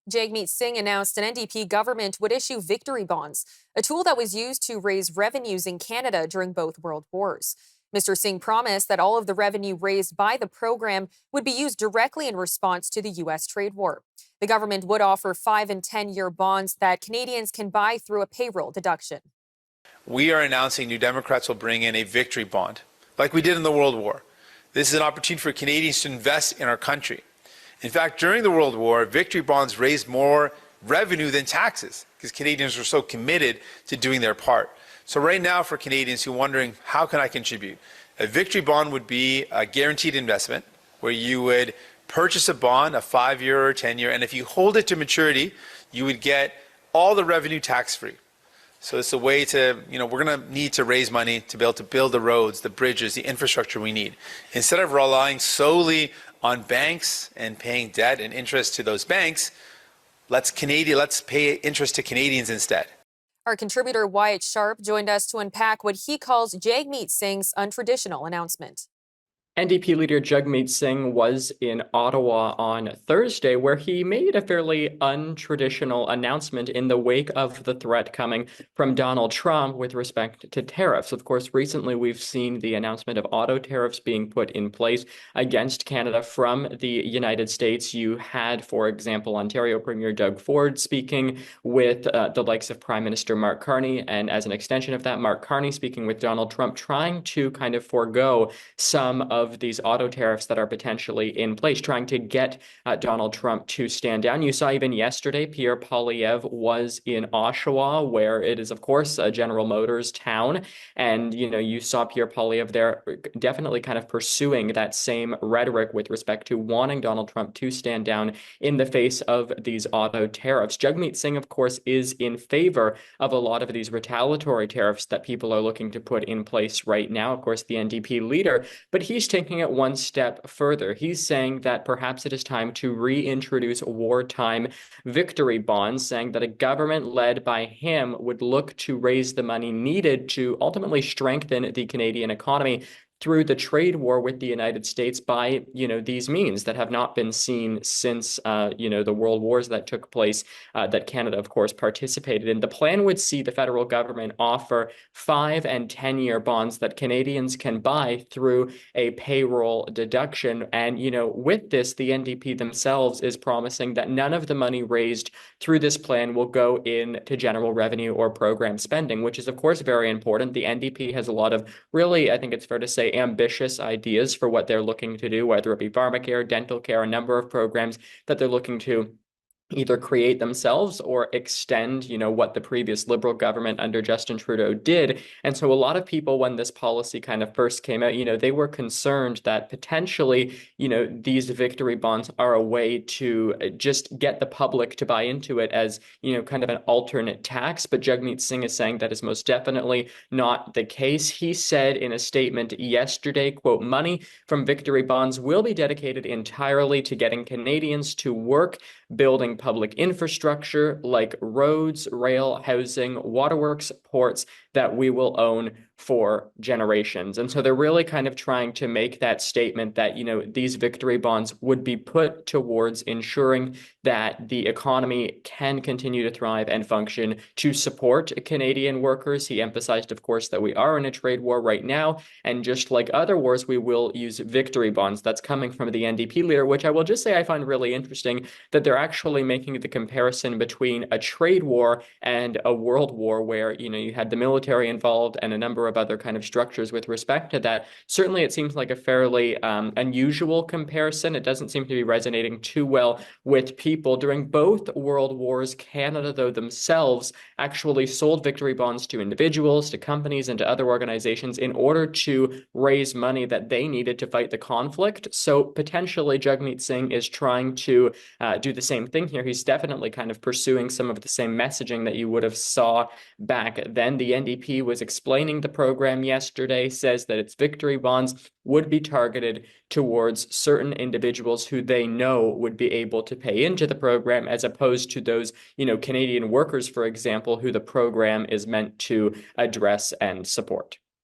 Jagmeet Singh announced an NDP government would issue victory bonds, a tool that was used to raise revenues in Canada during both world wars. Mr. Singh promised that all of the revenue raised by the program would be used directly in response to the U.S. trade war. The government would offer 5- and 10-year bonds that Canadians can buy through a payroll deduction. We are announcing New Democrats will bring in a victory bond, like we did in the World War. This is an opportunity for Canadians to invest in our country. In fact, during the World War, victory bonds raised more revenue than taxes because Canadians were so committed to doing their part. So right now, for Canadians who are wondering, how can I contribute? A victory bond would be a guaranteed investment where you would purchase a bond, a 5-year or 10-year, and if you hold it to maturity, you would get all the revenue tax-free. So it's a way to, we're going to need to raise money to be able to build the roads, the bridges, the infrastructure we need. Instead of relying solely on banks and paying debt and interest to those banks, let's pay interest to Canadians instead. Our contributor Wyatt Sharpe joined us to unpack what he calls Jagmeet Singh's untraditional announcement. NDP leader Jagmeet Singh was in Ottawa on Thursday, where he made a fairly untraditional announcement in the wake of the threat coming from Donald Trump with respect to tariffs. Of course, recently we've seen the announcement of auto tariffs being put in place against Canada from the United States. You had, for example, Ontario Premier Doug Ford speaking with the likes of Prime Minister Mark Carney, and as an extension of that, Mark Carney speaking with Donald Trump, trying to kind of forego some of these auto tariffs that are potentially in place, trying to get Donald Trump to stand down. You saw even yesterday, Pierre Poilievre was in Oshawa, where it is, of course, a General Motors town. And, you saw Pierre Poilievre there definitely kind of pursuing that same rhetoric with respect to wanting Donald Trump to stand down in the face of these auto tariffs. Jagmeet Singh, of course, is in favor of a lot of these retaliatory tariffs that people are looking to put in place right now. Of course, the NDP leader, but he's taking it one step further. He's saying that perhaps it is time to reintroduce wartime victory bonds, saying that a government led by him would look to raise the money needed to ultimately strengthen the Canadian economy through the trade war with the United States by, these means that have not been seen since, the world wars that took place, that Canada, of course, participated in. The plan would see the federal government offer 5- and 10-year bonds that Canadians can buy through a payroll deduction. And, with this, the NDP themselves is promising that none of the money raised through this plan will go into general revenue or program spending, which is, of course, very important. The NDP has a lot of really, I think it's fair to say, ambitious ideas for what they're looking to do, whether it be pharmacare, dental care, a number of programs that they're looking to either create themselves or extend, what the previous Liberal government under Justin Trudeau did. And so a lot of people, when this policy kind of first came out, they were concerned that potentially, these victory bonds are a way to just get the public to buy into it as, kind of an alternate tax. But Jagmeet Singh is saying that is most definitely not the case. He said in a statement yesterday, quote, "Money from victory bonds will be dedicated entirely to getting Canadians to work, building public infrastructure like roads, rail, housing, waterworks, ports that we will own for generations." And so they're really kind of trying to make that statement that, these victory bonds would be put towards ensuring that the economy can continue to thrive and function to support Canadian workers. He emphasized, of course, that we are in a trade war right now. And just like other wars, we will use victory bonds. That's coming from the NDP leader, which I will just say I find really interesting that they're actually making the comparison between a trade war and a world war where, you had the military involved and a number of other kind of structures with respect to that. Certainly, it seems like a fairly unusual comparison. It doesn't seem to be resonating too well with people. During both world wars, Canada, though, themselves actually sold victory bonds to individuals, to companies, and to other organizations in order to raise money that they needed to fight the conflict. So potentially, Jagmeet Singh is trying to do the same thing here. He's definitely kind of pursuing some of the same messaging that you would have saw back then. The NDP was explaining the program yesterday, says that its victory bonds would be targeted towards certain individuals who they know would be able to pay into the program, as opposed to those, Canadian workers, for example, who the program is meant to address and support.